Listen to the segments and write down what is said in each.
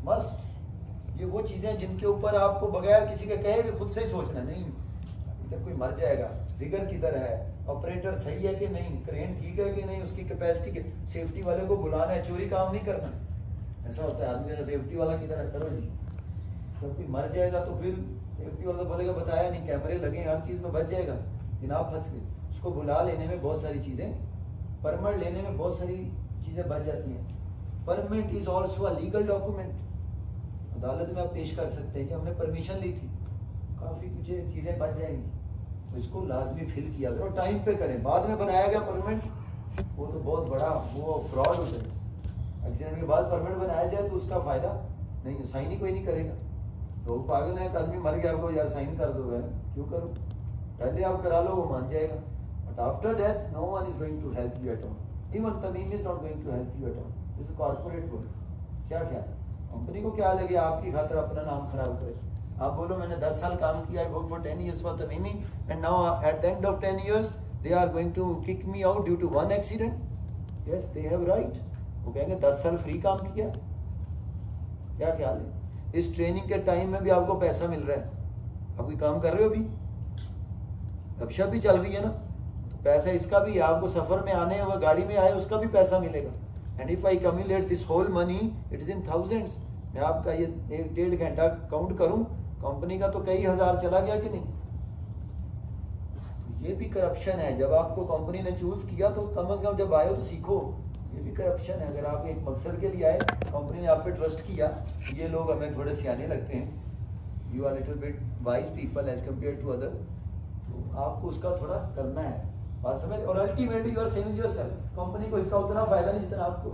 Must. ये वो चीजें जिनके ऊपर आपको बगैर किसी के कहे भी खुद से ही सोचना, नहीं इधर कोई मर जाएगा, रिगर किधर है, ऑपरेटर सही है कि नहीं, क्रेन ठीक है कि नहीं, उसकी कैपेसिटी के, सेफ्टी वाले को बुलाना है, चोरी काम नहीं करना। ऐसा होता है आदमी का सेफ्टी वाला किधर है, करो जी। जब कोई मर जाएगा तो फिर सेफ्टी वाला बोलेगा बताया नहीं, कैमरे लगे, हर चीज में बच जाएगा, जनाब फंस गए। उसको बुला लेने में बहुत सारी चीजें, परमिट लेने में बहुत सारी चीजें बच जाती हैं। Permit is also a legal document, अदालत में आप पेश कर सकते हैं कि हमने परमिशन ली थी, काफी कुछ चीजें बच जाएंगी। तो इसको लाजमी फिल किया करो, टाइम पे करें। बाद में बनाया गया परमिट वो तो बहुत बड़ा वो फ्रॉड हो जाए। एक्सीडेंट के बाद परमिट बनाया जाए तो उसका फायदा नहीं, साइन ही कोई नहीं करेगा। लोग पागल है, एक आदमी मर गया, आपको यार साइन कर दो, क्यों करो, पहले आप करा लो, वो मान जाएगा। But after death no one is going to help you at all, even Tamim is not going to help you at all. This is corporate world. क्या क्या कंपनी को क्या लगे आपकी खातिर अपना नाम खराब करे। आप बोलो मैंने 10 साल काम किया, I work for 10 years for Tamimi and now at the end of 10 years they are going to kick me out due to one accident. Yes they have right. वो कहेंगे 10 साल फ्री काम किया, क्या ख्याल है। इस ट्रेनिंग के टाइम में भी आपको पैसा मिल रहा है, आप कोई काम कर रहे हो, अभी गपशप भी चल रही है ना, तो पैसा इसका भी है। आपको सफर में आने और गाड़ी में आए उसका भी पैसा मिलेगा। And if I cumulate this whole money it is in thousands. मैं आपका ये 1-1.5 घंटा काउंट करूं, कंपनी का तो कई हजार चला गया कि नहीं। ये भी करप्शन है। जब आपको कंपनी ने चूज किया तो कम से कम जब आए हो तो सीखो, ये भी करप्शन है। अगर आप एक मकसद के लिए आए, कंपनी ने आप पे ट्रस्ट किया, ये लोग हमें थोड़े सियाने लगते हैं, you are little bit wise people as compare to other, तो आपको उसका थोड़ा करना है बात समझ। और ultimately you are saving yourself, company को इसका उतना फायदा नहीं जितना आपको।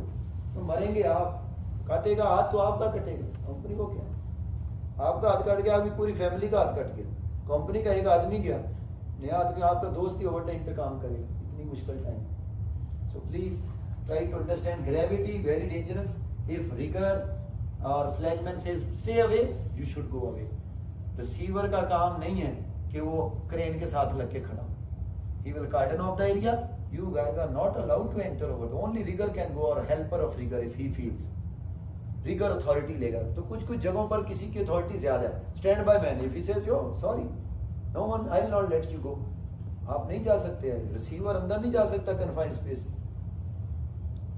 तो मरेंगे आप, काटेगा हाथ तो आपका कटेगा, कंपनी को क्या। आपका हाथ कट गया, आपकी पूरी फैमिली का हाथ कट गया, कंपनी का एक आदमी गया, नया आदमी आपका दोस्त ही ओवर टाइम पे काम करेगा, इतनी मुश्किल time. So please try to understand gravity, very dangerous. If rigor or flagman says stay away, you should go away. Receiver का काम नहीं है कि वो क्रेन के साथ लग के खड़ा, he will cordon off the area. You guys are not allowed to enter over. The only rigger can go, or helper of rigger if he feels. Rigger authority लेगा। तो कुछ कुछ जगहों पर किसी की अथॉरिटी ज्यादा है। Stand by man, if he says yo sorry, no one, I will not let you go. आप नहीं जा सकते हैं, रिसीवर अंदर नहीं जा सकता confined space में।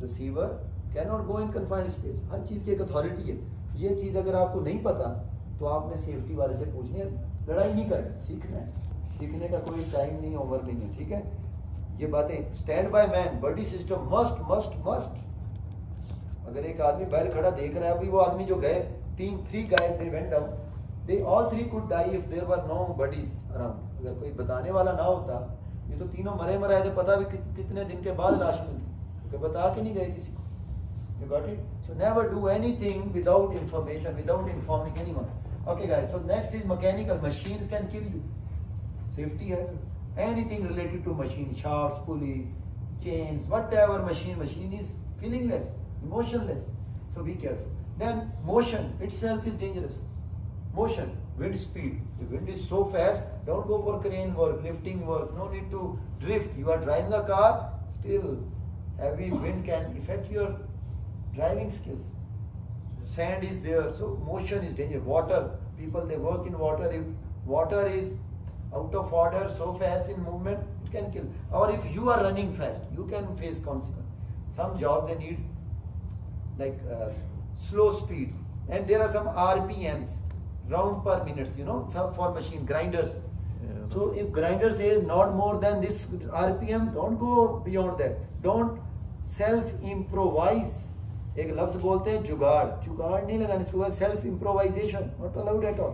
Receiver can not go in confined space. हर चीज की एक अथॉरिटी है। ये चीज अगर आपको नहीं पता तो आपने सेफ्टी वाले से पूछनी है, लड़ाई नहीं करनी, सीखना है। सीखने का कोई टाइम नहीं, ओवर नहीं है, ठीक है। ये बातें stand by man, body system must must must. अगर एक आदमी बाहर खड़ा देख रहा है, अभी वो आदमी जो गए, 3 guys they went down, they all 3 could die if there were no buddies around. अगर कोई बताने वाला ना होता, ये तो तीनों मरे मराए थे, पता भी कितने दिन के बाद लाश मिली, बता के नहीं गए किसी को। You got it? So never do anything without information, without informing anyone. Okay guys, so next is mechanical. Machines can kill you. Safety has anything related to machine, shafts, pulley, chains, whatever machine is feelingless, emotionless. So be careful. Then motion itself is dangerous. Motion, wind speed. The wind is so fast, don't go for crane work, lifting work, no need to drift. You are driving a car, still heavy wind can affect your driving skills. Sand is there, so motion is dangerous. Water, people they work in water. If water is out of order, so fast in movement, it can kill. Or if you are running fast, you can face consequence. Some jobs they need like slow speed, and there are some RPMs, round per minutes. You know, some for machine grinders. Yeah. So if grinder says not more than this RPM, don't go beyond that. Don't self improvise. एक लफ्ज बोलते हैं जुगाड़, जुगाड़ नहीं लगाने चाहिए, self improvisation not allowed at all.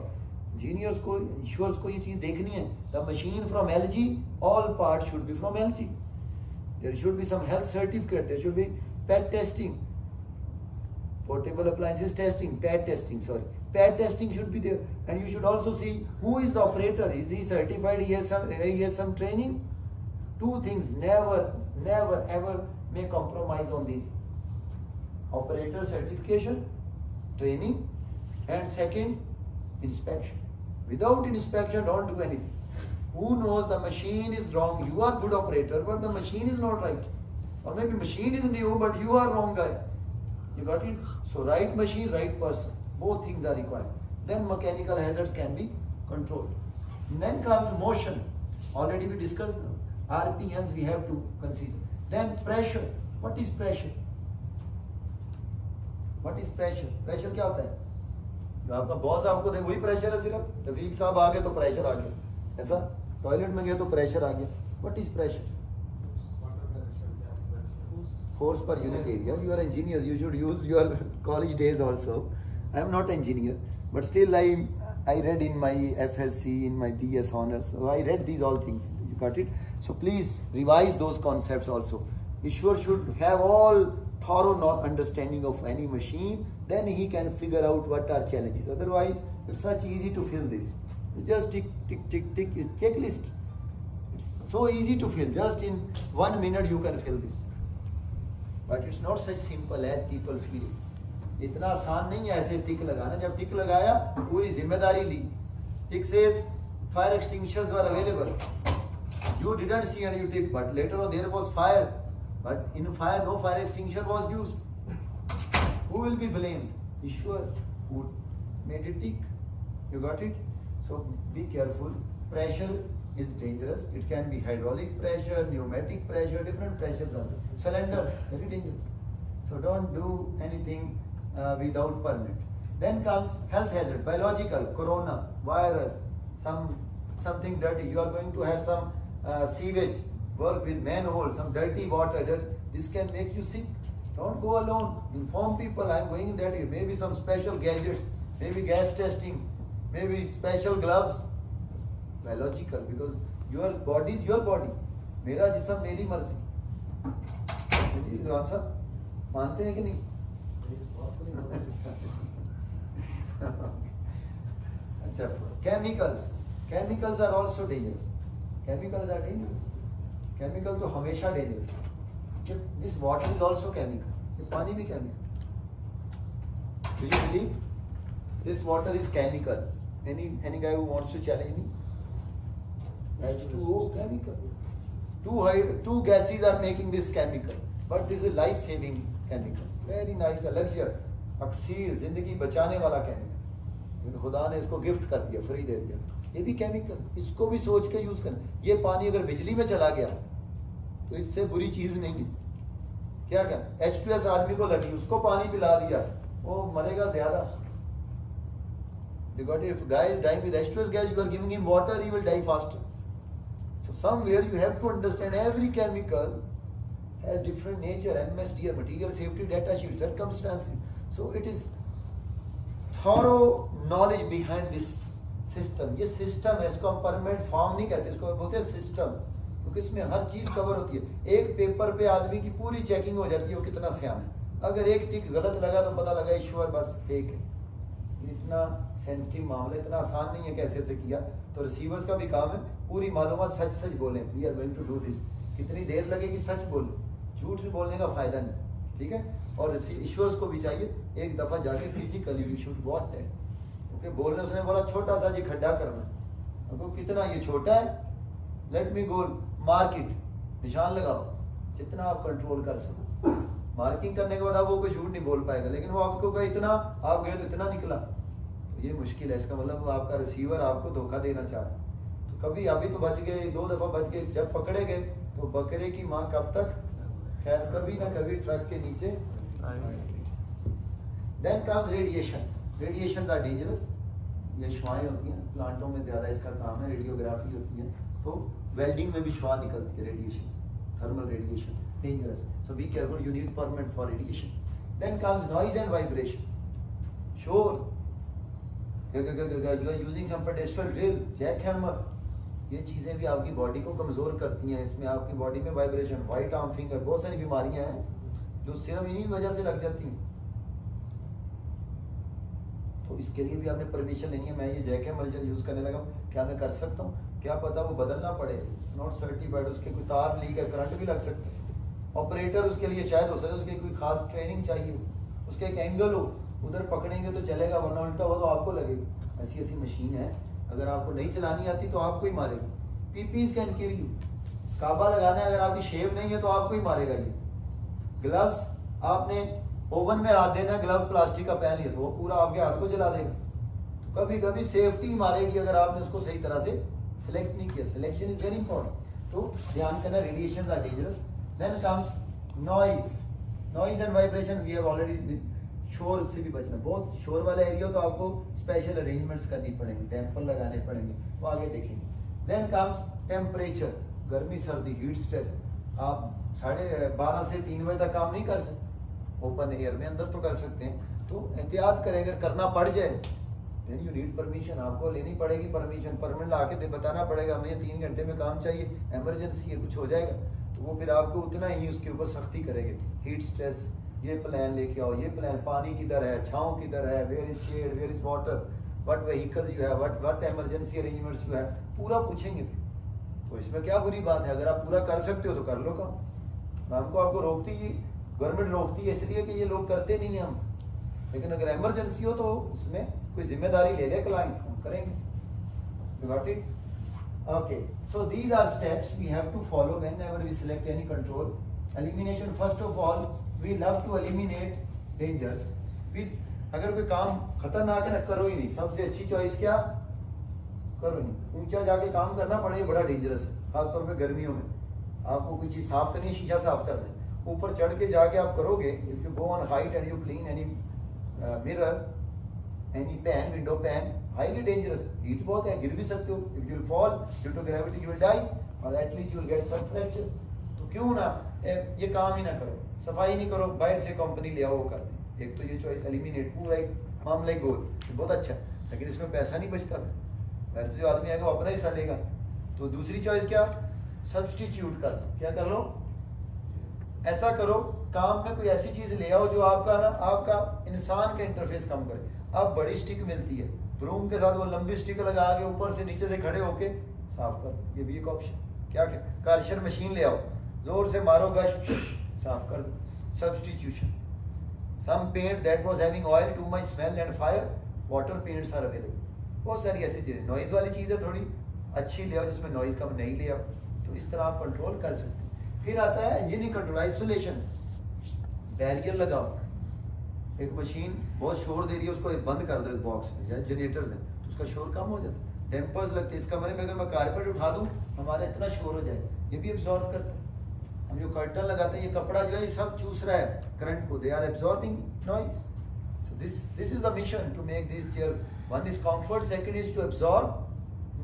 Engineers को, इंश्योर्स को ये चीज देखनी है। The machine from LG, all part should be from LG। There should be some health certificate, there should be PAT testing, portable appliances testing, PAT testing, sorry, PAT testing should be there. And you should also see who is the operator, is he certified, he has some training. 2 things never ever may compromise on these: operator certification, training, and second, inspection. Without inspection, don't do anything. Who knows the machine is wrong? You are good operator, but the machine is not right. Or maybe machine is new, but you are wrong guy. You got it? So right machine, right person. Both things are required. Then mechanical hazards can be controlled. Then comes motion. Already we discussed RPMs we have to consider. Then pressure. What is pressure? What is pressure? Pressure क्या होता है? जो आपका boss आपको दे वही pressure है सिर्फ. रफीक साहब आ गए तो प्रेशर आ गया. ऐसा टॉयलेट में गए तो प्रेशर आ गया. What is pressure? Force per unit area. You are engineers. You should use your college days also. I am not engineer, but still I read in my FSC, in my BS honors. So I read these all things. You got it? So please revise those concepts also. Ishwar should have all thorough understanding of any machine. Then he can figure out what are challenges. Otherwise, it's such easy to fill this. It's just tick, tick, tick, tick. It's checklist. It's so easy to fill. Just in 1 minute you can fill this. But it's not such simple as people feel. इतना आसान नहीं है ऐसे टिक लगाना. जब टिक लगाया पूरी जिम्मेदारी ली. Tick says fire extinguishers were available. You didn't see any tick, but later on there was fire. But in fire, no fire extinguisher was used. Who will be blamed? Ishwar, who made it tick. You got it? So be careful. Pressure is dangerous. It can be hydraulic pressure, pneumatic pressure, different pressures are there. Cylinders, very dangerous. So don't do anything without permit. Then comes health hazard, biological, corona, virus, something dirty. You are going to have some sewage, work with manhole, some dirty water. This can make you sick. Don't go alone. Inform people I am going in that area. Maybe some special gadgets, maybe gas testing, maybe special gloves. Biological, because your body is your body. मेरा जिस्म मेरी मर्जी. कौन सा मानते हैं कि नहीं? अच्छा, chemicals are also dangerous. Chemicals are dangerous. Chemical तो हमेशा dangerous है. This water is also chemical. ये पानी भी chemical. Do you believe this water is chemical? Any guy who wants to challenge me? H2O chemical. Two gases are making this chemical, but this is life-saving chemical. Very nice, elixir, अक्सीर, जिंदगी बचाने वाला chemical. खुदा ने इसको gift कर दिया, free दे दिया. ये भी केमिकल, इसको भी सोच के यूज करना. ये पानी अगर बिजली में चला गया तो इससे बुरी चीज नहीं है. क्या H2S आदमी को लगी, उसको पानी पिला दिया, वो मरेगा ज्यादा. You got it? If a guy is dying with H2S gas, you are giving him water, he will die faster. So somewhere you have to understand every chemical has different nature, MSD, material safety data sheet, circumstances. So it is thorough knowledge behind this system. ये system है, इसको हम permanent form नहीं कहते, इसको बोलते हैं system, क्योंकि इसमें हर चीज कवर होती है. एक पेपर पे आदमी की पूरी चेकिंग हो जाती है वो कितना सियान है. अगर एक टिक गलत लगा तो पता लगा ईश्वर बस फेक है. इतना सेंसिटिव मामला, इतना आसान नहीं है कैसे से किया. तो रिसीवर्स का भी काम है पूरी मालूमात सच सच बोलें. We are going to do this. कितनी देर लगेगी सच बोले, झूठ बोलने का फायदा नहीं. ठीक है. और ईश्वर को भी चाहिए एक दफा जाके physically you should watch that. Okay. बोलने उसने बोला छोटा सा जी खड्डा करना, तो कितना ये छोटा है, लेट मी गो मार्केट, निशान लगाओ जितना आप कंट्रोल कर सको. मार्किंग करने के बाद आप वो कोई झूठ नहीं बोल पाएगा, लेकिन वो आपको कहा इतना, आप गए तो इतना निकला, तो ये मुश्किल है. इसका मतलब आपका रिसीवर आपको धोखा देना चाह रहा है. तो कभी अभी तो बच गए, 2 दफा बच गए. जब पकड़े गए तो बकरे की माँ कब तक, खैर कभी ना कभी ट्रक के नीचे. Then comes radiation. Radiations are dangerous. ये शुआएं होती हैं प्लांटों में, ज्यादा इसका काम है. रेडियोग्राफी होती है तो वेल्डिंग में भी शुआ निकलती है. Radiation, thermal radiation, dangerous. So be careful. You need permit for radiation. Then comes noise and vibration. Sure. You are using some pedestal drill, jackhammer. ये चीजें भी आपकी बॉडी को कमजोर करती हैं. इसमें आपकी बॉडी में वाइब्रेशन, व्हाइट आर्म फिंगर, बहुत सारी बीमारियां हैं जो सिर्फ इन्हीं वजह से लग जाती हैं. तो इसके लिए भी आपने परमिशन लेनी है. मैं ये जैकहैमर यूज करने लगा, क्या मैं कर सकता हूँ? क्या पता वो बदलना पड़े, नॉट सर्टिफाइड. उसके कोई तार लीक है, करंट भी लग सकता है. ऑपरेटर उसके लिए शायद हो सकता है, उसके कोई खास ट्रेनिंग चाहिए हो, उसके एक एंगल हो, उधर पकड़ेंगे तो चलेगा, वरना उल्टा हो तो आपको लगेगा. ऐसी ऐसी मशीन है, अगर आपको नहीं चलानी आती तो आपको ही मारेगी. PPEs can kill you. काबा लगाना है, अगर आपकी शेव नहीं है तो आपको ही मारेगा ये. ग्लव्स आपने ओवन में हाथ देना, ग्लव प्लास्टिक का पहन लिया तो वो पूरा आपके हाथ को जला देगा। तो कभी कभी सेफ्टी मारेगी अगर आपने उसको सही तरह से सिलेक्ट नहीं किया। Selection is very important. तो ध्यान करना, radiation are dangerous. Then comes noise. Noise and vibration we have already. शोर से भी बचना, बहुत शोर वाला एरिया तो आपको स्पेशल अरेंजमेंट्स करनी पड़ेंगे, टेम्पर लगाने पड़ेंगे, वो आगे देखेंगे। देन कम्स टेम्परेचर, गर्मी सर्दी, हीट स्ट्रेस। आप 12:30 से 3 बजे तक काम नहीं कर सकते ओपन एयर में, अंदर तो कर सकते हैं। तो एहतियात करें, अगर करना पड़ जाए देन यू नीड परमिशन, आपको लेनी पड़ेगी परमिशन। परमिट ला के बताना पड़ेगा हमें 3 घंटे में काम चाहिए, इमरजेंसी है, कुछ हो जाएगा, तो वो फिर आपको उतना ही उसके ऊपर सख्ती करेंगे। हीट स्ट्रेस, ये प्लान लेके आओ, ये प्लान, पानी किधर है, छाँव किधर है, where is shade, where is water, what vehicle you है, व्हाट इमरजेंसी अरेंजमेंट्स यू है, पूरा पूछेंगे। तो इसमें क्या बुरी बात है, अगर आप पूरा कर सकते हो तो कर लो काम। हमको आपको रोकती है गवर्नमेंट, रोकती है इसलिए कि ये लोग करते नहीं हैं हम, लेकिन अगर इमरजेंसी हो तो उसमें कोई जिम्मेदारी ले ले क्लाइंट, हम करेंगे। You got it? Okay, so these are steps we have to follow whenever we select any control. Elimination, first of all, we love to eliminate dangers. अगर कोई काम खतरनाक है ना, करो ही नहीं। सबसे अच्छी चॉइस क्या, करो नहीं। ऊंचा जाके काम करना पड़े बड़ा डेंजरस है, खासतौर पे गर्मियों में। आपको कोई चीज साफ करनी है, शीशा साफ करना है, ऊपर चढ़ के जाके आप करोगे, if you go on height and you clean any mirror, any pane, window pane, highly dangerous. Heat बहुत है, गिर भी सकते हो। If you will fall due to gravity you will die, और at least you will get some fracture. तो क्यों ना ये काम ही ना करो, सफाई नहीं करो, बाहर से कंपनी ले आओ, वो कर दे। एक तो ये चॉइस एलिमिनेट, पूरा एक मामला ही गोल, बहुत अच्छा है, लेकिन इसमें पैसा नहीं बचता। बाहर से जो आदमी आएगा वो अपना हिस्सा लेगा। तो दूसरी चॉइस क्या, सब्सटीट्यूट कर दो। क्या कर लो, ऐसा करो काम में कोई ऐसी चीज ले आओ जो आपका ना, आपका इंसान का इंटरफेस कम करे। अब बड़ी स्टिक मिलती है, ब्रूम के साथ वो लंबी स्टिक लगा के ऊपर से नीचे से खड़े होके साफ कर दो, ये भी एक ऑप्शन। क्या क्या, कार्शर मशीन ले आओ, जोर से मारो, गश साफ कर दो। Substitution, some paint that was having oil to my smell and fire, water paints are available. बहुत सारी ऐसी चीजें, नॉइज वाली चीजें थोड़ी अच्छी ले आओ जिसमें नॉइज कम नहीं ले आओ। तो इस तरह आप कंट्रोल कर सकते हैं। फिर आता है इंजीनियरिंग कंट्रोल, आइसोलेशन, बैरियर लगाओ। एक मशीन बहुत शोर दे रही है, उसको एक बंद कर दो एक बॉक्स में, या जनरेटर्स हैं तो उसका शोर कम हो जाता है। डैम्पर्स लगते हैं इस कमरे में, अगर मैं कारपेट उठा दूं हमारा इतना शोर हो जाएगा, ये भी एब्जॉर्ब करता है। हम जो कर्टन लगाते हैं, ये कपड़ा जो है ये सब चूस रहा है करंट को, they are absorbing noise. So this is the mission to make this chair, one is comfort, second is to absorb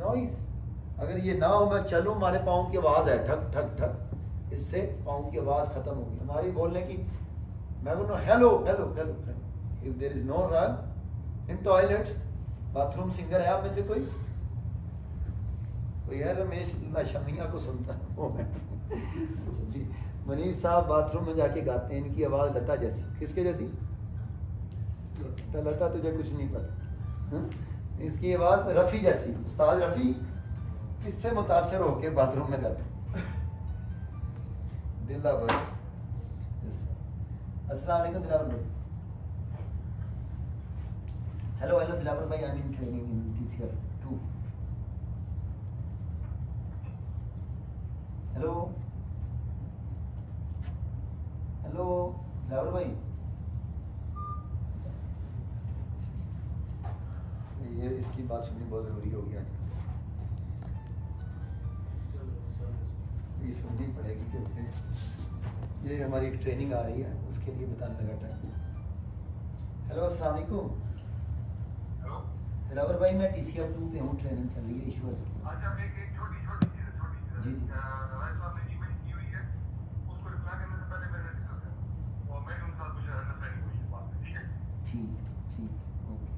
noise. अगर ये ना हो, मैं चलूं, हमारे पाँव की आवाज है ठक ठक ठक, इससे पाँव की आवाज खत्म होगी, हमारी बोलने की। मैं बोल रहा हूँ hello hello hello, if there is no run in toilet, bathroom singer है आप में से कोई है? रमेश शमिया को सुनता है जी, मनीष साहब बाथरूम में जाके गाते हैं, इनकी आवाज लता जैसी। किसके जैसी? तो लता तुझे कुछ नहीं पता, इसकी आवाज रफी जैसी। उस्ताद रफी किससे मुतासर होके बाथरूम में गाते? दिल्ला भाई, अस्सलाम वालेकुम दिलावर भाई। हेलो हेलो दिलावर भाई, I am in training in TCF 2। Hello hello Dilawar भाई, ये इसकी बात सुननी बहुत जरूरी होगी आजकल, ये सुननी पड़ेगी क्योंकि ये हमारी एक ट्रेनिंग आ रही है, उसके लिए बताने लगा टाइम। हेलो अस्सलाम वालेकुम दिलावर भाई, मैं टीसीएफ 2 पे हूँ, ट्रेनिंग चल रही है ईश्वर्स की। अच्छा, एक छोटी चीज़ जी जी, राय साहब ने ईमेल की हुई है, उसको रिप्लाई करने से पहले मैंने डिस्कस किया और मैंने उनके साथ कुछ अंडरस्टैंडिंग हुई है बात में, ठीक है? ठीक ठीक, ओके।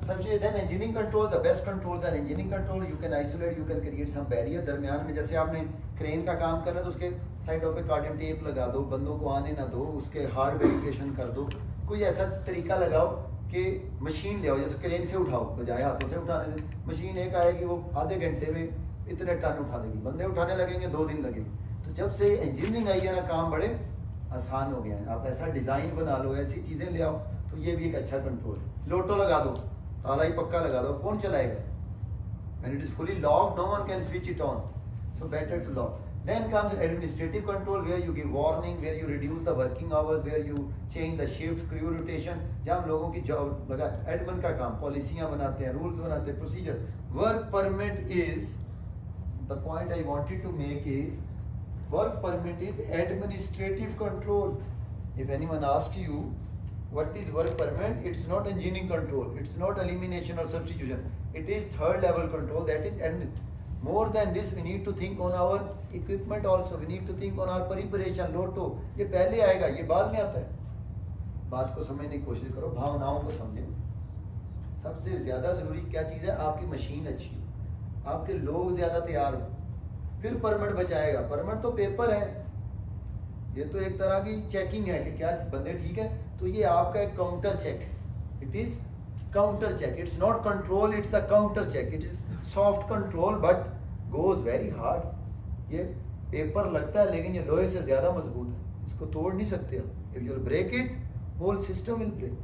सबसे then engineering control, the best controls are engineering control. You can isolate, you can create some barrier. दरमियान में जैसे आपने क्रेन का काम करना है तो उसके साइडों पे कार्डन टेप लगा दो, बंदों को आने ना दो, उसके हार्ड वेरिफिकेशन कर दो। कोई ऐसा तरीका लगाओ कि मशीन ले आओ, जैसे क्रेन से उठाओ, बजाय हाथों से उठाने से। मशीन एक आएगी, वो आधे घंटे में इतने टन उठा देगी, बंदे उठाने लगेंगे 2 दिन लगेंगे। तो जब से इंजीनियरिंग आई है ना, काम बड़े आसान हो गया है। आप ऐसा डिज़ाइन बना लो, ऐसी चीज़ें ले आओ, तो ये भी एक अच्छा कंट्रोल है। लोटो लगा दो, ताला ही पक्का लगा दो, कौन चलाएगा? When it is fully locked, no one can switch it on. So better to lock. Then comes administrative control, where you give warning, where you reduce the working hours, where you change the shift, crew rotation. जहाँ हम लोगों की job लगा admin का काम, पॉलिसियाँ बनाते हैं, rules बनाते हैं, procedure. Work permit is the point I wanted to make is work permit is administrative control. If anyone asks you what is work permit, it's not engineering control, it's not elimination or substitution, it is third level control. That is, and more than this we need to think on our equipment also, we need to think on our preparation. लोटो ये पहले आएगा, ये बाद में आता है. बात को समझने की कोशिश करो, भावनाओं को समझो. सबसे ज्यादा जरूरी क्या चीज है? आपकी मशीन अच्छी हो, आपके लोग ज्यादा तैयार हो, फिर परमिट बचाएगा. परमिट तो पेपर है, ये तो एक तरह की चेकिंग है कि क्या बंदे ठीक है. तो ये आपका एक काउंटर चेक है. It is counter check, it's not control, it's a counter check. It is soft control but goes very hard. ये पेपर लगता है लेकिन ये लोहे से ज्यादा मजबूत है, इसको तोड़ नहीं सकते आप. If you break it, whole system will break.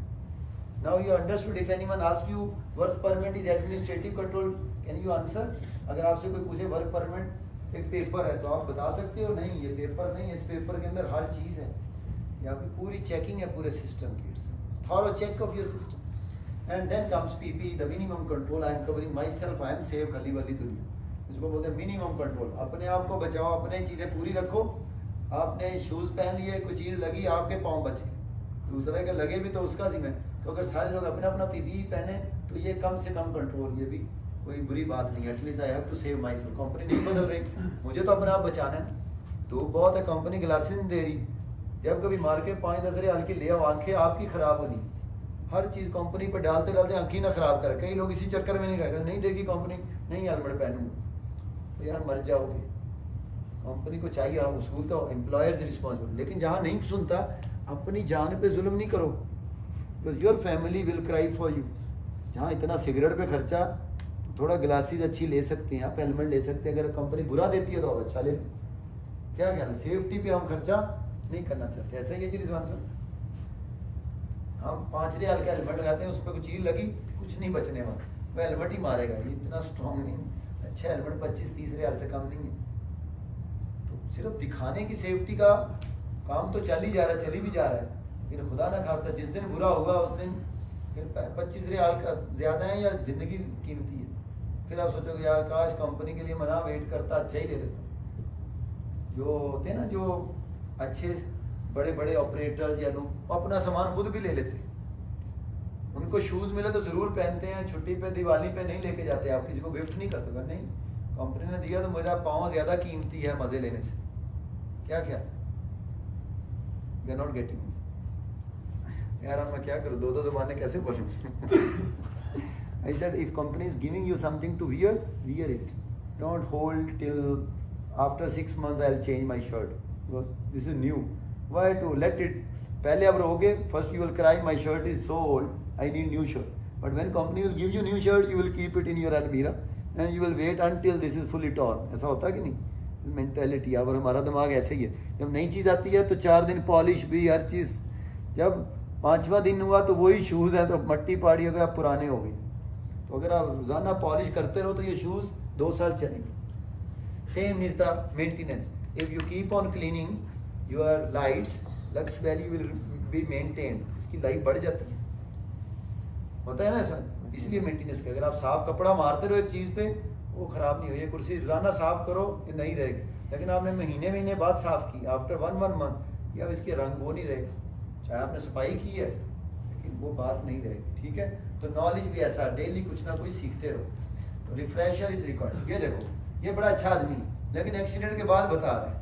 Now you understood. If anyone asks you work permit is administrative control, can you answer? अगर आपसे कोई पूछे वर्क परमिट एक पेपर है तो आप बता सकते हो नहीं ये पेपर नहीं है, इस पेपर के अंदर हर चीज है. यहाँ पे पूरी चेकिंग है पूरे सिस्टम की. It's thorough check of your system. And then comes PP, the minimum control. I am covering myself, I am save खली वाली दुनिया. इसको बोलते हैं मिनिमम कंट्रोल. अपने आप को बचाओ, अपने चीजें पूरी रखो. आपने शूज पहन लिए, कोई चीज लगी, आपके पाँव बचे, दूसरे के लगे भी तो उसका जिम्मे. तो अगर सारे लोग अपना अपना पीपीई पहने तो ये कम से कम कंट्रोल, ये भी कोई बुरी बात नहीं है. At least I have to save myself. Company नहीं बदल रही, मुझे तो अपना आप बचाना है. धूप बहुत है, कंपनी ग्लासेस नहीं दे रही. जब कभी मार्केट 5-10 रियाल की ले आओ, आंखें आपकी खराब होनी. हर चीज़ कंपनी पर डालते डालते आंखें ना खराब करे. कई लोग इसी चक्कर में नहीं खाएगा, नहीं देगी कंपनी, नहीं हेलमेट पहनूंगा, तो यार मर जाओगे. कंपनी को चाहिए, आप उसूल तो एम्प्लॉयर्स रिस्पॉन्सिबल. लेकिन जहाँ नहीं सुनता, अपनी जान पे जुल्म नहीं करो, because your family will cry for you. जहाँ इतना सिगरेट पे खर्चा, तो थोड़ा ग्लासेस अच्छी ले सकते हैं आप, हेलमेट ले सकते हैं. अगर कंपनी बुरा देती है तो आप अच्छा ले लो. क्या कहना, सेफ्टी पे हम खर्चा नहीं करना चाहते. ऐसा ही है जी रिजवान साहब. हम 5 रियाल का हेलमेट लगाते हैं, उस पर कुछ चीज लगी, कुछ नहीं बचने वाला, वह हेलमेट ही मारेगा. ये इतना स्ट्रॉन्ग नहीं. अच्छा हेलमेट 25-30 रियाल से कम नहीं है. तो सिर्फ दिखाने की सेफ्टी का काम तो चल ही जा रहा है, चली भी जा रहा है. लेकिन खुदा ना खास्ता जिस दिन बुरा होगा उस दिन फिर 25 रियाल का ज़्यादा है या ज़िंदगी कीमती है. फिर आप सोचोगे यार काश कंपनी के लिए मना वेट करता, अच्छा ही ले लेता. जो होते हैं ना, जो अच्छे बड़े बड़े ऑपरेटर्स या लोग अपना सामान खुद भी ले लेते हैं. उनको शूज़ मिले तो ज़रूर पहनते हैं, छुट्टी पे दिवाली पे नहीं लेके जाते. आप किसी को गिफ्ट नहीं करते. अगर नहीं कंपनी ने दिया तो मेरा पाँव ज़्यादा कीमती है मज़े लेने से. क्या ख्याल? We are not getting. यार अब मैं क्या करूँ, दो ज़बानें कैसे बोलूँ. I said if company is giving you something to wear, wear it. Don't hold till after 6 months I'll change my shirt because this is new. Why to let it? पहले आप रहोगे, first you will cry my shirt is so old, I need new shirt. But when company will give you new shirt, you will keep it in your almirah and you will wait until this is fully torn. ऐसा होता है कि नहीं? Mentality. और हमारा दिमाग ऐसे ही है. जब नई चीज़ आती है तो 4 दिन पॉलिश भी, हर चीज़. जब 5वां दिन हुआ तो वही शूज़ है, तो मट्टी पाड़ी हो गए, आप पुराने हो गए. तो अगर आप रोज़ाना पॉलिश करते रहो तो ये शूज़ 2 साल चलेंगे. Same is the maintenance. If you keep on cleaning your lights, lux value will be maintained. इसकी लाइफ बढ़ जाती है, होता है ना ऐसा. इसलिए मेंटेनेंस का, अगर आप साफ कपड़ा मारते रहो एक चीज़ पे, वो ख़राब नहीं हो. ये कुर्सी रोज़ाना साफ़ करो, ये नहीं रहेगी. लेकिन आपने महीने बाद साफ़ की, आफ्टर 1 मंथ, या इसके रंग वो नहीं रहेगा. चाहे आपने सफाई की है, लेकिन वो बात नहीं रहेगी. ठीक है. तो नॉलेज भी ऐसा, डेली कुछ ना कुछ सीखते रहो. तो रिफ्रेशर इज रिकॉर्ड. ये देखो, ये बड़ा अच्छा आदमी है, लेकिन एक्सीडेंट के बाद बता रहे हैं.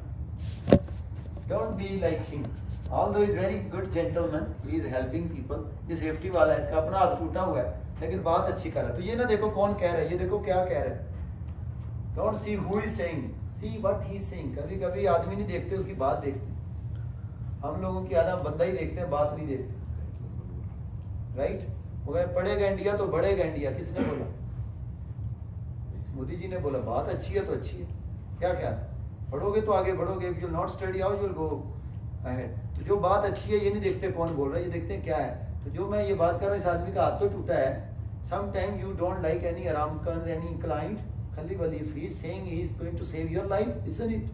Don't be like him. Although is very good gentleman, he is helping people. ये सेफ्टी वाला है, इसका अपना हाथ टूटा हुआ है, लेकिन बात अच्छी कर रहा है. तो ये ना देखो कौन कह रहा है, ये देखो क्या कह रहा है. Don't see who is saying, see what he is saying. कभी कभी आदमी नहीं देखते, उसकी बात देखते. हम लोगों की आदत बंदा ही देखते हैं, बात नहीं देखते. राइट. मगर पढ़ेगा इंडिया तो बढ़ेगा इंडिया. किसने बोला? मोदी जी ने बोला. बात अच्छी है तो अच्छी है. क्या ख्याल? पढ़ोगे तो आगे बढ़ोगे. If you will not study how you will go ahead. तो जो बात अच्छी है ये नहीं देखते कौन बोल रहा है, ये देखते हैं क्या है. तो जो मैं ये बात कर रहा हूँ, इस आदमी का हाथ तो टूटा है. Some time you don't like any आराम कर एनी क्लाइंट, खली वली. If he is saying he is going to save your life, listen it.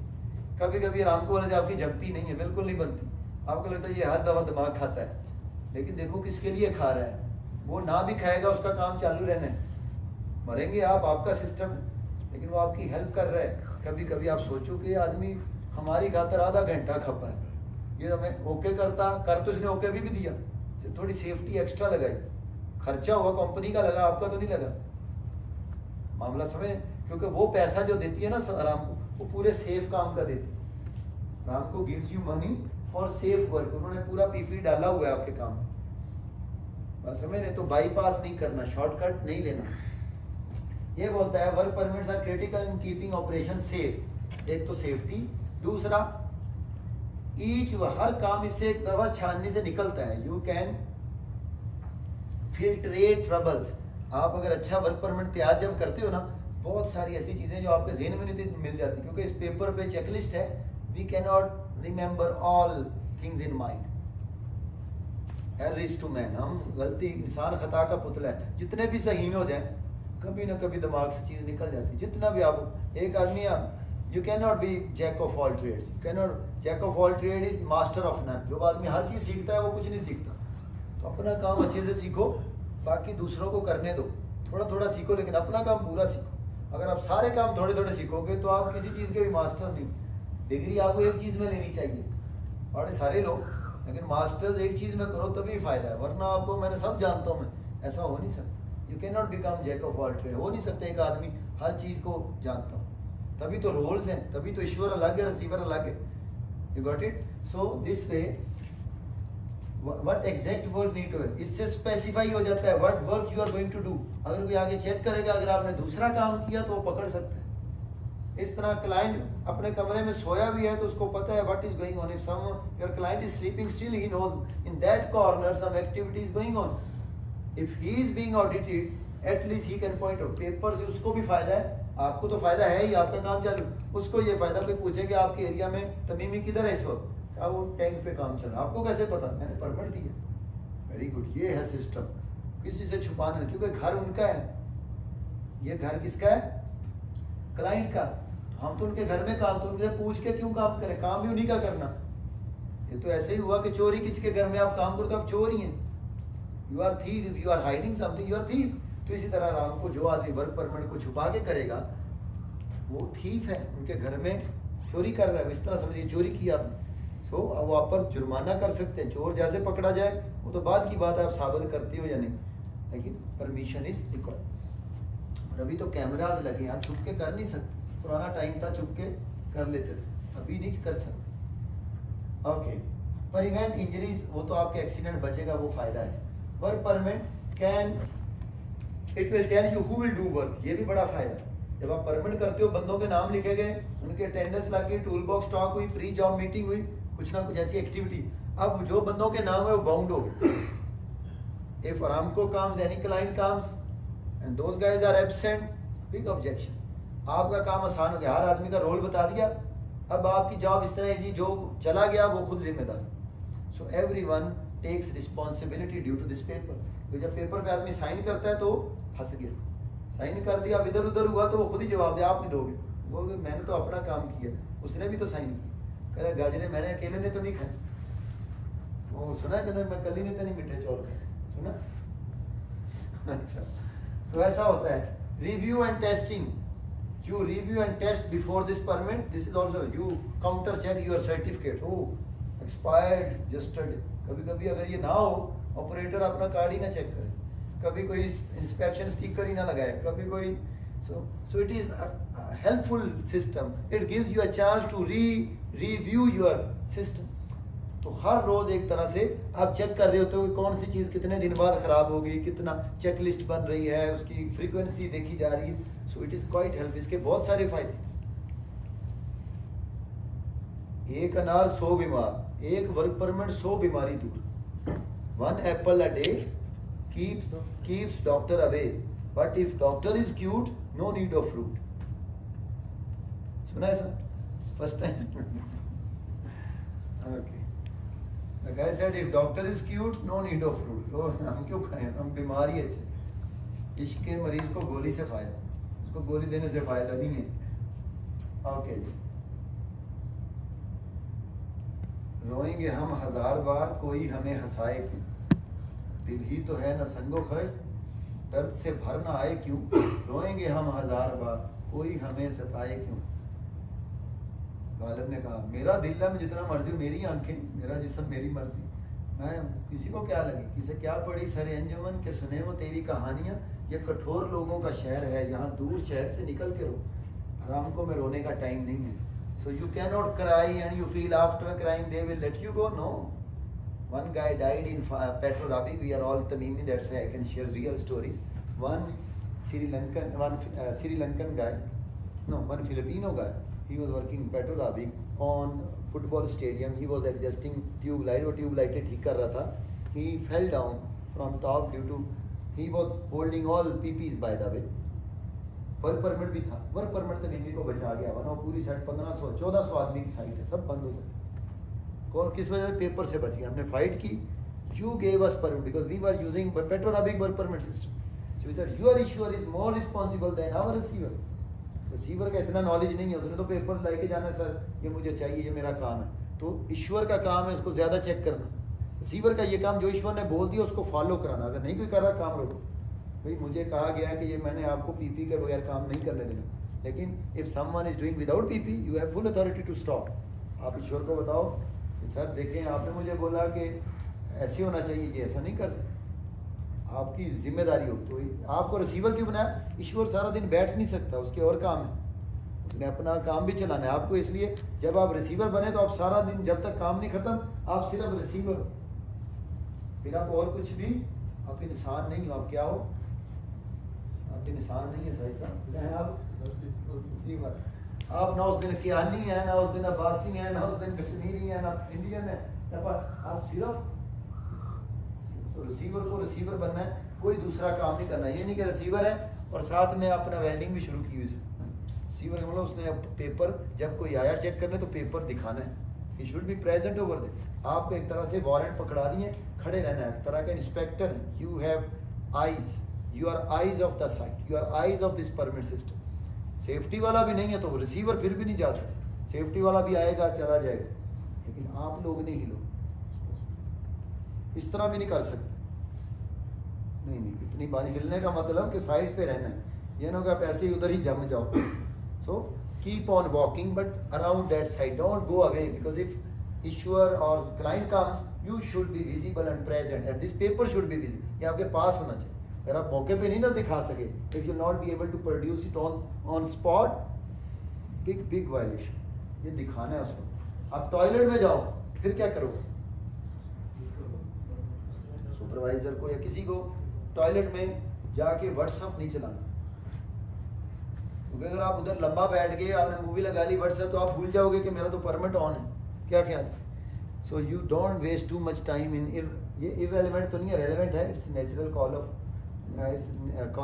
कभी कभी आरामको वाले से आपकी जमती नहीं है, बिल्कुल नहीं बनती, आपको लगता है ये हद दवा दिमाग खाता है, लेकिन देखो किसके लिए खा रहा है, वो ना भी खाएगा उसका काम चालू रहना है, मरेंगे आप, आपका सिस्टम है, लेकिन वो आपकी हेल्प कर रहा है। कभी कभी आप सोचो कि आदमी हमारी खातर आधा घंटा खपा है, ये हमें ओके करता कर तो इसने ओके भी दिया, थोड़ी सेफ्टी एक्स्ट्रा लगाई, खर्चा हुआ कंपनी का लगा, आपका तो नहीं लगा, मामला समझ, क्योंकि वो पैसा जो देती है ना आराम को, वो पूरे सेफ काम का देती है। आराम को gives you money for safe work, उन्होंने पूरा पीपी डाला हुआ है आपके काम, बस समझ रहे, तो बाईपास नहीं करना, शॉर्टकट नहीं लेना। ये बोलता है work permits are critical in keeping operation safe, एक तो सेफ्टी, दूसरा ईच हर काम इससे एक दवा छाननी से निकलता है, यू कैन फिल्ट्रेट ट्रबल्स। आप अगर अच्छा वर्क परमिट तैयार जब करते हो ना, बहुत सारी ऐसी चीजें जो आपके ज़हन में नहीं मिल जाती, क्योंकि इस पेपर पे चेकलिस्ट है, we can not remember all things in mind, error is to man, हम गलती, इंसान खता का पुतला है, जितने भी सही में हो जाए कभी ना कभी दिमाग से चीज निकल जाती, जितना भी आप, एक आदमी you can not be jack of all trades, you can not, jack of all trade is master of none, जो आदमी हर चीज सीखता है वो कुछ नहीं सीखता। तो अपना काम अच्छे से सीखो, बाकी दूसरों को करने दो, थोड़ा थोड़ा सीखो, लेकिन अपना काम पूरा सीखो। अगर आप सारे काम थोड़े थोड़े सीखोगे तो आप किसी चीज के भी मास्टर नहीं। डिग्री आपको एक चीज में लेनी चाहिए, बड़े सारे लोग, लेकिन मास्टर्स एक चीज में करो तभी फायदा है, वरना आपको, मैंने सब जानता हूँ मैं, ऐसा हो नहीं सकता। You can not become jack of all trade, हो नहीं सकता एक आदमी हर चीज को जानता हो, तभी तो रोल्स हैं, तभी तो ईश्वर अलग है, रिसीवर अलग है। You got it? So this way what exact work need to है, इससे स्पेसिफाई हो जाता है what work you are going to do. अगर कोई आगे चेक करेगा, अगर आपने दूसरा काम किया तो वो पकड़ सकता है। इस तरह क्लाइंट अपने कमरे में सोया भी है तो उसको पता है what is going on, if some your client is sleeping still he knows in that corner some activity is going on. If he is being audited at least he can point out, paper से उसको भी फायदा है, आपको तो फायदा है ही, आपका काम चालू, उसको ये फायदा, कोई पूछे कि आपके एरिया में तमीमी किधर है इस वक्त, क्या वो टैंक पे काम चल रहा है, आपको कैसे पता, मैंने परमिट दिया, वेरी गुड, ये है सिस्टम, किसी से छुपाना नहीं, क्योंकि घर उनका है, ये घर किसका है, क्लाइंट का, हम तो उनके घर में काम, तो उनसे पूछ के क्यों काम करें, काम भी उन्हीं का करना। ये तो ऐसे ही हुआ कि चोरी किसी के घर में आप काम करो तो आप चोर ही हैं, you are thief, if you are hiding something you are thief. तो इसी तरह राम को, जो आदमी वर्क परमिट को छुपा के करेगा वो थीफ है, उनके घर में चोरी कर रहा है, इस तरह समझिए चोरी की आपने। सो वो आप पर जुर्माना कर सकते हैं, चोर जैसे पकड़ा जाए वो तो बाद की बात है, आप साबित करती हो या नहीं, लेकिन परमिशन इज रिक्वायर्ड। और अभी तो कैमराज लगे, आप छुप के कर नहीं सकते, पुराना टाइम था छुप के कर लेते थे, अभी नहीं कर सकते। ओके, प्रिवेंट इंजरीज, वो तो आपके एक्सीडेंट बचेगा, वो फायदा है। Work permit can, it will tell you who will do work, ये भी बड़ा फायदा है। जब आप परमिट करते हो, बंदों के नाम लिखे गए, उनके अटेंडेंस लगी, टूल बॉक्स स्टॉक हुई, प्री जॉब मीटिंग हुई, कुछ ना कुछ ऐसी एक्टिविटी, अब जो बंदों के नाम है वो बाउंड हो गए। If Aramco comes, any client comes and those guys are absent, big objection, आपका काम आसान हो गया, हर आदमी का रोल बता दिया, अब आपकी जॉब इस तरह इजी, जो चला गया वो खुद जिम्मेदार। So everyone takes responsibility due to this paper. तो जब पेपर पे आदमी साइन करता है तो फंस गया, साइन कर दिया, अब इधर उधर हुआ तो वो खुद ही जवाब दे, आप नहीं दोगे, वो मैंने तो अपना काम किया, उसने भी तो साइन किया, कहता गाजरे मैंने अकेले ने तो नहीं खाए, वो सुना, कहता मैं कल ही ने तो नहीं मीठे चौल खाए, सुना? अच्छा, तो ऐसा होता है। Review and testing, you review and test before this permit, this is also, you counter check your certificate, oh expired yesterday, कभी कभी अगर ये ना हो, ऑपरेटर अपना कार्ड ही ना चेक करे, कभी कोई इंस्पेक्शन स्टिकर ही ना लगाए, कभी कोई, so it is a helpful system, it gives you a chance to review your system। तो हर रोज एक तरह से आप चेक कर रहे होते हो कि कौन सी चीज कितने दिन बाद खराब होगी, कितना चेक लिस्ट बन रही है, उसकी फ्रीक्वेंसी देखी जा रही है, so it is quite help, इसके बहुत सारे फायदे। एक अनार 100 बीमार, एक वर्क परमिट 100 बीमारी दूर। 1 apple a day keeps doctor away, but if doctor is cute, no need of fruit। सुना ऐसा first time? Okay, the guy said if doctor is cute, no need of fruit। तो हम क्यों खाएं, हम बीमार ही अच्छे। इश्क के मरीज को गोली से फायदा, उसको गोली देने से फायदा नहीं है। ओके जी, रोएंगे हम 1000 बार, कोई हमें हंसाए क्यों। दिल ही तो है न संगो खस्त, दर्द से भर न आए क्यों। रोएंगे हम 1000 बार, कोई हमें सताए क्यों। गालिब ने कहा, मेरा दिल है, मैं जितना मर्जी, मेरी आंखें, मेरा जिस्म, मेरी मर्जी, मैं किसी को क्या लगे, किसे क्या पड़ी सर अंजुमन के सुने वो तेरी कहानियाँ। ये कठोर लोगों का शहर है, यहाँ दूर शहर से निकल के रो। आराम को में रोने का टाइम नहीं है। So you cannot cry and you feel after crying they will let you go. No. One guy died in Petro Rabbi. We are all Tamimi. That's why I can share real stories. One Sri Lankan guy, no, one Filipino guy. He was working in Petro Rabbi on football stadium. He was adjusting tube light. वो tube light ठीक कर रहा था. He fell down from top due to he was holding all PPs by the way. Work permit भी था, work permit तक इन्हीं को बचा गया, वरना पूरी साइड 1400 आदमी की साइड है, सब बंद हो जाए। कौन किस वजह से पेपर से बच गया, हमने फाइट की। You gave us permit because we were using Petro Rabigh work permit system. So sir your issuer is more responsible than our receiver. Receiver का इतना नॉलेज नहीं है, उसने तो पेपर लेके जाना है, सर ये मुझे चाहिए, ये मेरा काम है। तो ईश्वर का काम है उसको ज्यादा चेक करना। रिसीवर का ये काम जो ईश्वर ने बोल दिया उसको फॉलो कराना। अगर नहीं कोई कर रहा काम रोको, भाई मुझे कहा गया है कि ये मैंने आपको पीपी के बगैर काम नहीं करने देना, लेकिन if someone is doing without PP you have full authority to stop. आप ईश्वर को बताओ कि सर देखें आपने मुझे बोला कि ऐसे होना चाहिए, ये ऐसा नहीं करते, आपकी जिम्मेदारी हो। तो आपको रिसीवर क्यों बनाया? ईश्वर सारा दिन बैठ नहीं सकता, उसके और काम है, उसने अपना काम भी चलाना है आपको। इसलिए जब आप रिसीवर बने तो आप सारा दिन जब तक काम नहीं खत्म आप सिर्फ रिसीवर, फिर आप और कुछ भी, आप इंसान नहीं हो। आप क्या हो? आप इंसान नहीं है, सही साहब आप रिसीवर। आप ना उस दिन कियानी है, ना उस दिन अब्बासी है, ना उस दिन कश्मीरी है, ना इंडियन है, आप सिर्फ रिसीवर को रिसीवर बनना है, कोई दूसरा काम नहीं करना। ये नहीं कि रिसीवर है और साथ में अपना वेल्डिंग भी शुरू की हुई है। रिसीवर मतलब उसने पेपर जब कोई आया चेक करने तो पेपर दिखाना है, he should be present over there. आपको एक तरह से वारंट पकड़ा दिए, खड़े रहना है, एक तरह का इंस्पेक्टर है। You have eyes, you are eyes of the site, you are eyes of this permit system. Safety वाला भी नहीं है तो रिसीवर फिर भी नहीं जा सकता, सेफ्टी वाला भी आएगा चला जाएगा, लेकिन आप लोग नहीं हिलो, इस तरह भी नहीं कर सकते। नहीं, इतनी बारी हिलने का मतलब कि साइड पे रहना है, ये ना कि आप ऐसे ही उधर ही जम जाओ। So keep on walking but around that side, don't go away, because if issuer और client comes you should be visible and present and this paper should be visible. ये आपके पास होना चाहिए। अगर आप मौके पे नहीं ना दिखा सके, if you not be able to produce it on spot, big violation. ये दिखाना है उसको। आप टॉयलेट में जाओ फिर क्या करोगे? सुपरवाइजर को या किसी को टॉयलेट में जाके व्हाट्सएप नहीं चलाना, क्योंकि अगर आप उधर लंबा बैठ गए, आपने मूवी लगा ली व्हाट्सएप, तो आप भूल जाओगे कि मेरा तो परमिट ऑन है। क्या ख्याल? So you don't waste too much time in ये इररेलेवेंट तो नहीं है, रेलेवेंट है, it's natural call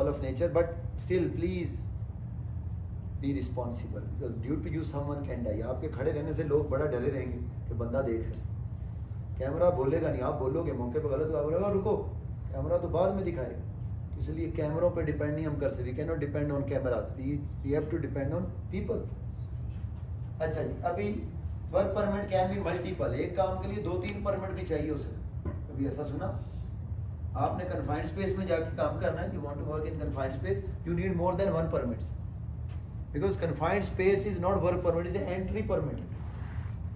of nature, but still please be responsible because due to you someone can die. आपके खड़े रहने से लोग बड़ा डरे रहेंगे कि बंदा देख रहे। कैमरा बोलेगा नहीं, आप बोलोगे मौके पर गलत, आप बोलोगे रुको, कैमरा तो बाद में दिखाएगा। तो इसलिए कैमरों पे डिपेंड नहीं हम कर सकते, we can not depend on cameras, we have to depend on people. अच्छा जी, अभी work permit can be multiple, एक काम के लिए 2-3 परमिट भी चाहिए उसे। कभी ऐसा सुना? आपने कन्फाइंड स्पेस में जाके काम करना है, you want to work in confined space, you need more than 1 permits, because confined space is not work permit, is entry permit.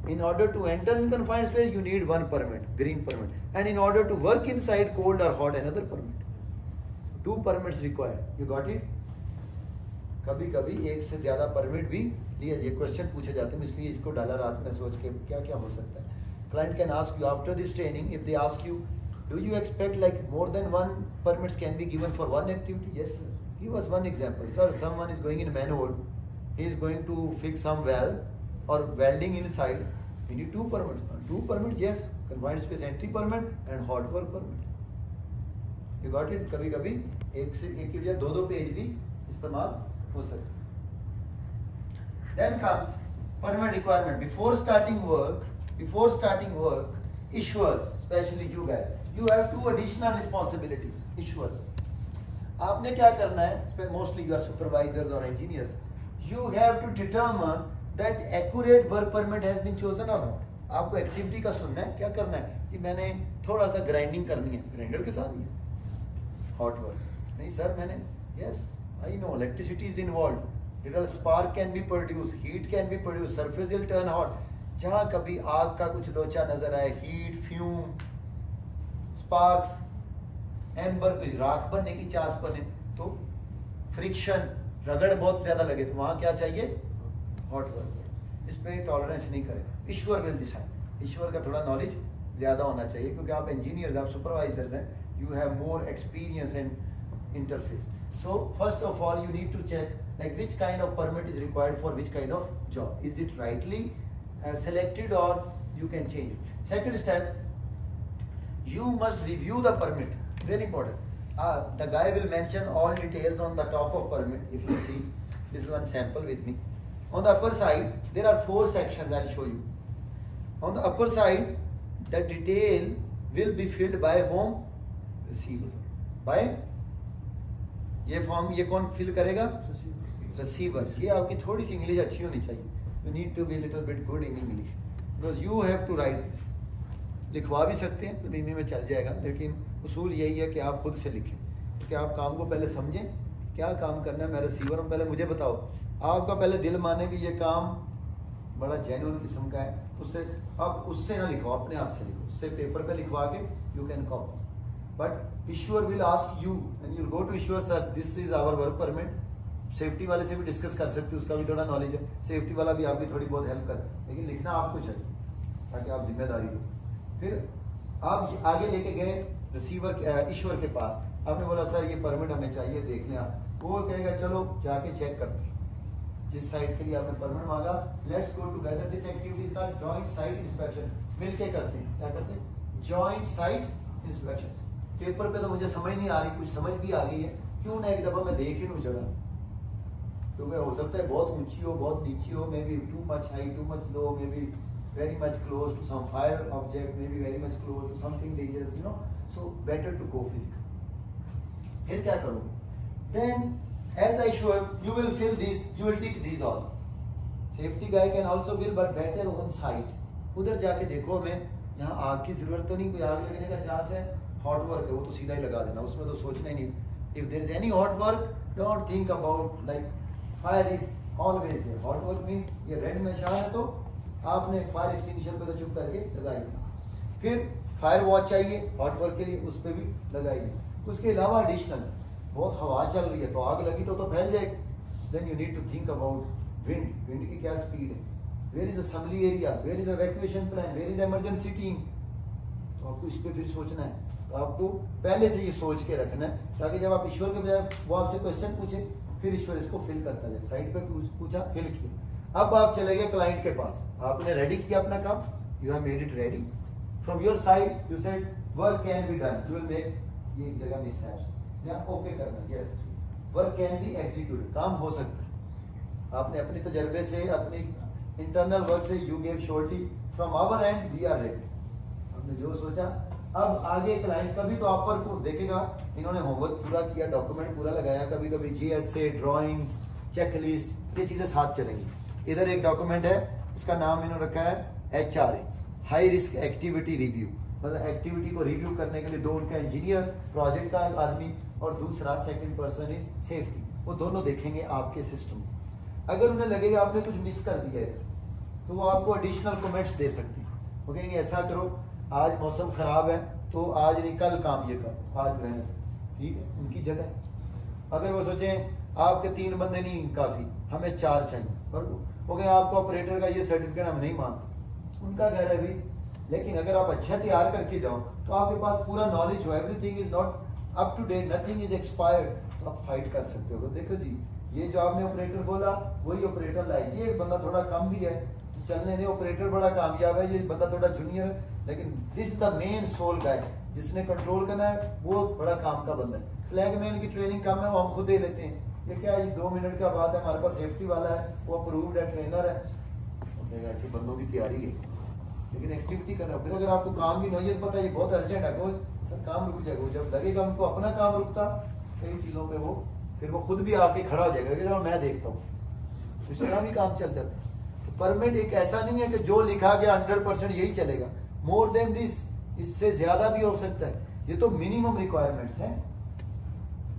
In order to enter in confined space, you need 1 permit, green permit, and in order to work inside cold or hot, another permit. 2 permits required. You got it? कभी कभी एक से ज्यादा permit भी लिए, ये question पूछे जाते हैं, इसलिए इसको डाला रात में सोच के क्या क्या हो सकता है। Client can ask you after this training, if they ask you, do you expect like more than 1 permits can be given for one activity? Yes, sir. Give us one example. Sir, someone is going in a manhole, he is going to fix some valve or welding inside, we need 2 permits. 2 permits, yes, confined space entry permit and hot work permit. You got it? कभी कभी एक से एक की बजाय 2-2 page भी इस्तेमाल हो सकते। Then comes permit requirement. Before starting work, issuers, especially you guys, you have 2 additional responsibilities. Issuers, आपने क्या करना है? Mostly you are supervisors or engineers. You have to determine that accurate work permit has been chosen or not. आपको activity का सुनना है, क्या करना है कि मैंने थोड़ा सा ग्राइंडिंग करनी है, ग्राइंडर के साथ ही हॉट वर्क नहीं सर मैंने, yes I know electricity is involve, little spark can be produce, heat can be produce, surface will turn hot. जहाँ कभी आग का कुछ लोचा नजर आए, हीट, फ्यूम, स्पार्क्स, एम्बर, कुछ राख बनने की चांस बने, तो फ्रिक्शन, रगड़ बहुत ज्यादा लगे, तो वहां क्या चाहिए, हॉट वर्क। इस पे टॉलरेंस नहीं करें, ईश्वर विल डिसाइड। ईश्वर का थोड़ा नॉलेज ज्यादा होना चाहिए क्योंकि आप इंजीनियर्स, आप सुपरवाइजर्स हैं, you have more experience and interface. So first of all you need to check like which kind of permit is required for which kind of job. Is it rightly selected or you can change it. Second step, you must review the permit. Very important. The guy will mention all details on the top of permit. If you see, this is one sample with me. On the upper side there are 4 sections. I'll show you. On the upper side the detail will be filled by whom? Receiver. By ये form ये कौन fill करेगा? Receiver. ये आपकी थोड़ी सी English अच्छी होनी चाहिए, you need to be little bit good in English because you have to write this. लिखवा भी सकते हैं तो बीमी में चल जाएगा, लेकिन उसूल यही है कि आप खुद से लिखें, कि आप काम को पहले समझें क्या काम करना है। मैं रिसीवर हूँ, पहले मुझे बताओ, आपका पहले दिल माने कि ये काम बड़ा जेन्युइन किस्म का है, उससे आप उससे ना लिखो, अपने हाथ से लिखो, उससे पेपर पे लिखवा के you can copy. But Ishwar will ask you and you go to Ishwar, sir this is our work permit. Safety वाले से भी डिस्कस कर सकते हो, उसका भी थोड़ा नॉलेज है, सेफ्टी वाला भी आपकी थोड़ी बहुत हेल्प करे, लेकिन लिखना आपको चाहिए ताकि आप जिम्मेदारी लो। फिर आप आगे लेके गए रिसीवर ईश्वर के पास, आपने बोला सर ये परमिट हमें चाहिए, देख लें आप। वो कहेगा चलो जाके चेक करते हैं, जिस साइट के लिए आपने परमिट मांगा, let's go together, this activity is called joint site inspection. मिलके करते हैं, क्या करते हैं? Joint site inspection. पेपर पे तो मुझे समझ नहीं आ रही, कुछ समझ भी आ गई है, क्यों ना एक दफा मैं देख ही लूं जगह, क्योंकि हो सकता है बहुत ऊंची हो, बहुत नीची हो, may be too much high, too much low, may be very much close to some fire object, may be very much close to something dangerous, you know, so better to go physical. फिर क्या करूं? Then as I show you will fill these, you will tick these all. Safety guy can also fill, but better on site. उधर जाके देखो, हमें यहाँ आग की जरूरत तो नहीं, कोई आग लगने का चांस है, हॉट वर्क है वो तो सीधा ही लगा देना, उसमें तो सोचना ही नहीं। If there is any hot work, don't think about like fire is always there. Hot work means ये रेड निशान है तो आपने फायर एक्सटिंग्विशर पे तो चुप करके लगाइए। फिर फायर वॉच चाहिए हॉट वर्क के लिए, उस पर भी लगाइए। उसके अलावा एडिशनल, बहुत हवा चल रही है तो आग लगी तो फैल जाएगी, then you need to think about wind, wind की क्या स्पीड है, where is assembly area, where is evacuation plan, where is emergency team, तो आपको इस पे फिर सोचना है। तो आपको पहले से ये सोच के रखना है ताकि जब आप ईश्वर के बजाय वो आपसे क्वेश्चन पूछे, फिर ईश्वर इसको फिल करता जाए। साइड पे पूछा, फिल किया, अब आप चले गए क्लाइंट के पास, आपने रेडी किया अपना काम, you have made it ready from your side, you said work can be done, you will make, ये जगह मिस है ओके करना, yes work can be executed, काम हो सकता है। आपने अपने तजर्बे से, अपनी इंटरनल वर्क से, you gave surety from our end, we are ready, आपने जो सोचा। अब आगे क्लाइंट कभी तो आप पर देखेगा इन्होंने होमवर्क पूरा किया, डॉक्यूमेंट पूरा लगाया, कभी कभी जीएसए, ड्राइंग्स, चेकलिस्ट, ये चीजें साथ चलेंगी। इधर एक डॉक्यूमेंट है, उसका नाम इन्होंने रखा है HRA, high risk activity review, मतलब एक्टिविटी को रिव्यू करने के लिए दो उनका इंजीनियर, प्रोजेक्ट का आदमी, और दूसरा सेकंड पर्सन इज सेफ्टी, वो दोनों देखेंगे आपके सिस्टम। अगर उन्हें लगेगा आपने कुछ मिस कर दिया है तो वो आपको एडिशनल कमेंट्स दे सकते हैं, वो कहेंगे ऐसा करो, आज मौसम खराब है तो आज नहीं कल काम ये करो, आज रहने, ठीक है, उनकी जगह। अगर वो सोचें आपके 3 बंदे नहीं काफी, हमें 4 चाहिए, और वो कहें आपको ऑपरेटर का ये सर्टिफिकेट हम नहीं मानते, उनका घर है भी, लेकिन अगर आप अच्छा तैयार करके जाओ तो आपके पास पूरा नॉलेज हो, everything is not up to date, nothing is expired, तो आप फाइट कर सकते हो। तो देखो जी, ये जो आपने ऑपरेटर बोला वही ऑपरेटर लाए, ये बंदा थोड़ा कम भी है तो चलने दे, ऑपरेटर बड़ा कामयाब है, ये बंदा थोड़ा जूनियर है, लेकिन this is the main sole guy, जिसने कंट्रोल करना है वो बड़ा काम का बंदा है। फ्लैगमैन की ट्रेनिंग कम है, वो हम खुद दे लेते हैं, ये क्या है, 2 मिनट का बात है, हमारे पास सेफ्टी वाला है, वो अप्रूव्ड है, ट्रेनर है, अच्छे बंदों की तैयारी है, लेकिन एक्टिविटी करना। फिर अगर आपको काम की नौयत पता है ये बहुत अर्जेंट है, कोच सर काम रुक जाएगा, जब लगेगा उनको अपना काम रुकता कई चीजों पे, वो फिर वो खुद भी आके खड़ा हो जाएगा कि मैं देखता हूँ, इस तरह भी काम चल जाता है। तो परमिट एक ऐसा नहीं है कि जो लिखा गया 100% यही चलेगा, मोर देन दिस, इससे ज्यादा भी हो सकता है। ये तो मिनिमम रिक्वायरमेंट्स हैं,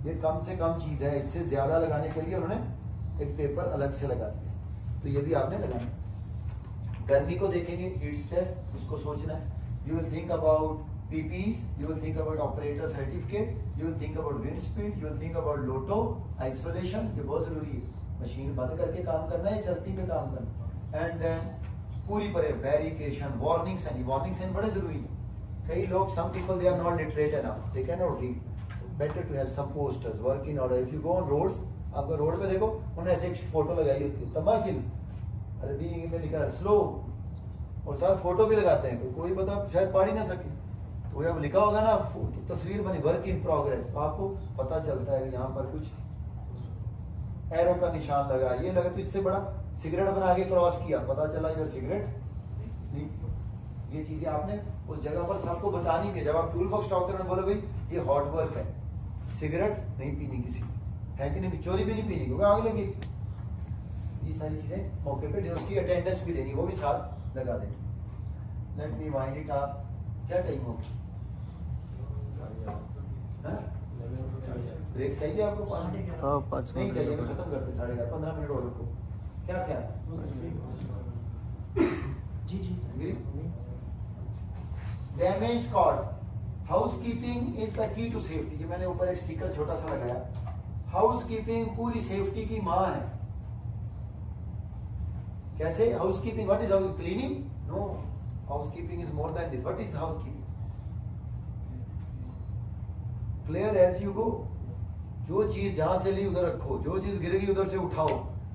ये कम से कम चीज है, इससे ज्यादा लगाने के लिए उन्होंने एक पेपर अलग से लगा दिया, तो ये भी आपने लगाना। गर्मी को देखेंगे, हीट स्ट्रेस, उसको सोचना है। You will think about PPs, you will think about operator certificate, you will think about wind speed, you will think about LOTO, isolation, ये बहुत जरूरी है। मशीन बंद करके काम करना है, चलती पे काम करना, एंड देन पूरी पर बैरिकेशन, वार्निंग साइन, वार्निंग साइन बड़े जरूरी है। कई लोग, some people they are not literate enough, they cannot read, so better to have some posters, work in order। If you go on roads, आपका रोड पे देखो उन्होंने ऐसे एक फोटो लगाई होती है, तमाकिल अरबी में लिखा है स्लो, और साथ फोटो भी लगाते हैं, कोई बता शायद पढ़ ही ना सके, तो अब लिखा होगा ना, तस्वीर बनी वर्क इन प्रोग्रेस, तो आपको पता चलता है कि यहाँ पर कुछ एरो का निशान लगा, ये लगा, तो इससे बड़ा सिगरेट बना के क्रॉस किया, पता चला इधर सिगरेट नहीं। ये चीजें आपने उस जगह पर सबको बतानी है। जब आप टूल बॉक्स स्टॉक करने बोले भाई ये हॉट वर्क है, सिगरेट नहीं पीनी किसी है कि नहीं, चोरी भी नहीं पीनी क्योंकि आग लगी। ये सारी चीजें मौके पे उसकी अटेंडेंस भी लेनी, वो भी साथ लगा देनी। Let me wind it up. क्या टाइम हो, ब्रेक चाहिए आपको? 5 नहीं चाहिए, मैं खत्म करते 11:30, 15 मिनट और रुको। क्या क्या जी जी damage cause, housekeeping is the key to safety. ये मैंने ऊपर एक स्टिकर छोटा सा लगाया, हाउसकीपिंग पूरी सेफ्टी की मां है। कैसे housekeeping, what is cleaning? No, housekeeping is more than this. What is housekeeping? Clear as you go, जो चीज जहां से ली उधर रखो, जो चीज गिर गई उधर से उठाओ।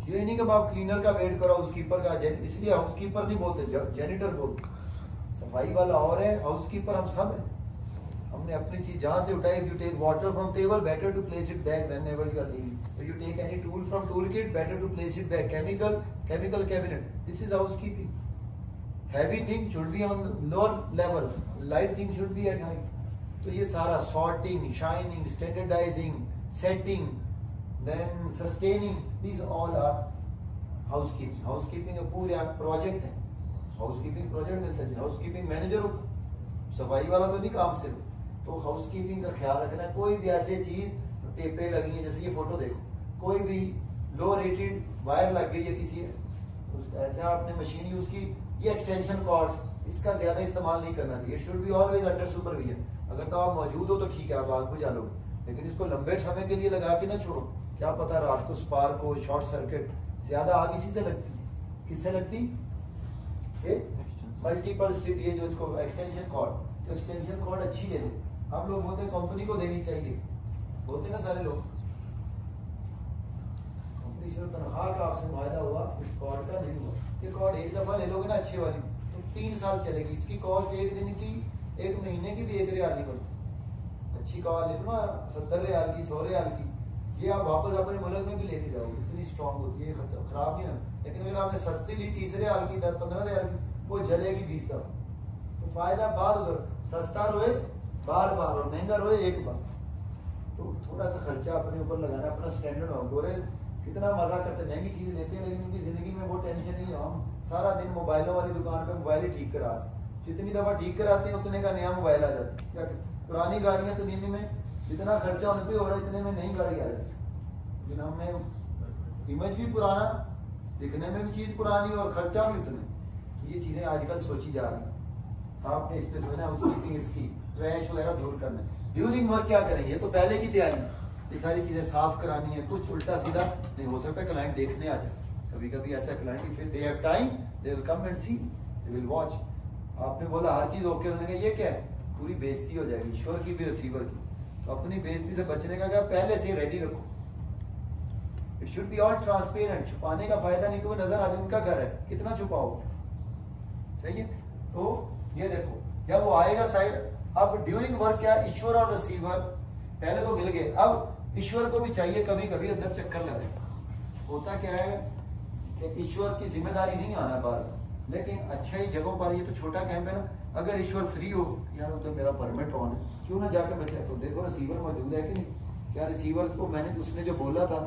ये नहीं कि आप क्लीनर का वेट करो, हाउसकीपर का, इसलिए हाउसकीपर नहीं बोलते, जेनिटर बोलते। सफाई वाला और है, हाउसकीपर हम सब है। हमने अपनी चीज जहां से उठाई, you take water from table, better to place it back whenever you are leaving. You take any tool from tool kit, better to place it back. Chemical cabinet, this is housekeeping. Heavy thing should be on lower level, light thing should be at height. तो ये सारा sorting, shining, standardizing, setting, then sustaining, these all are housekeeping. Housekeeping का पूरा project है, housekeeping project मिलता है। Housekeeping manager हो, सफाई वाला तो नहीं काम सिर्फ, तो हाउसकीपिंग का ख्याल रखना। कोई भी ऐसी चीज टेपे लगी है, जैसे ये फोटो देखो, कोई भी लो रेटेड वायर लग गई है किसी, ऐसा आपने मशीन यूज की, ये एक्सटेंशन कॉर्ड्स, इसका ज्यादा इस्तेमाल नहीं करना चाहिए। Should be always under supervision. अगर तो आप मौजूद हो तो ठीक है, आप आग बुझा लो, लेकिन इसको लंबे समय के लिए लगा के ना छोड़ो। क्या पता रात को स्पार्क हो, शॉर्ट सर्किट, ज्यादा आग इसी से लगती है। किससे लगती? मल्टीपल स्ट्रिप, ये जो इसको एक्सटेंशन कॉर्ड, तो एक्सटेंशन कॉर्ड अच्छी ले लो। हम लोग बोलते हैं कंपनी को देनी चाहिए, बोलते ना सारे लोग, कंपनी से तनख्वाह का आपसे मुआयदा हुआ, इस कॉर्ड का नहीं हुआ। ये कॉर्ड एक दफा ले लोगे ना अच्छी वाली, तो 3 साल चलेगी। इसकी कॉस्ट एक दिन की, एक महीने की भी 1 रियाल नहीं बनती। अच्छी कॉल ले लो ना 70 रियाल की, 100 रियाल की, ये आप वापस अपने मुल्क में भी लेके जाओगे, इतनी स्ट्रॉन्ग होती है, खराब नहीं ना। लेकिन अगर आपने सस्ती ली 30 रियाल की, 15 रियाल की, वो जलेगी 20 दफा। तो फायदा बाद उधर, सस्ता रोए बार बार और महंगा रोए एक बार। तो थोड़ा सा खर्चा अपने ऊपर लगाना, अपना स्टैंडर्ड हो। गोरे कितना मजा करते, महंगी चीज लेते हैं, लेकिन उनकी जिंदगी में वो टेंशन नहीं है। हम सारा दिन मोबाइलों वाली दुकान पे मोबाइल ही ठीक करा, जितनी दफा ठीक कराते हैं उतने का नया मोबाइल आ जाता है। पुरानी गाड़ियां तो बीमे में जितना खर्चा उन पे हो रहा है, इतने में नई गाड़ी आ जाती है। लेकिन हमने इमेज भी पुराना, दिखने में भी चीज पुरानी और खर्चा भी उतने। ये चीजें आजकल सोची जा रही है। आपने इस पे सोचना, उसकी इसकी ट्रैश वगैरह दूर करना है। ड्यूरिंग वर्क क्या करेंगे, तो पहले की तैयारी, ये सारी चीजें साफ करानी है। कुछ उल्टा सीधा नहीं हो सकता, क्लाइंट देखने आ जाए। कभी कभी ऐसा क्लाइंट, फिर they have time, they will come and see, they will watch. आपने बोला हर चीज ओके, उन्होंने कहा ये क्या है, पूरी बेइज्जती हो जाएगी, ईश्वर की भी रिसीवर की। तो अपनी बेइज्जती से बचने का क्या, पहले से रेडी रखो। It should be all transparent. छुपाने का फायदा नहीं, क्योंकि नजर आज उनका घर है, कितना छुपाओ, सही है। तो ये देखो, जब वो आएगा साइड, अब ड्यूरिंग वर्क क्या, ईश्वर और रिसीवर पहले तो मिल गए, अब ईश्वर को भी चाहिए कभी कभी अंदर चक्कर लगे। होता क्या है कि ईश्वर की जिम्मेदारी नहीं आना बार, लेकिन अच्छा ही जगहों पर, ये तो छोटा कैंप है ना, अगर ईश्वर फ्री हो, यार उधर मेरा परमिट ऑन है, क्यों ना जाके बचे, तो देखो रिसीवर मौजूद है कि नहीं, क्या रिसीवर को मैंने उसने जो बोला था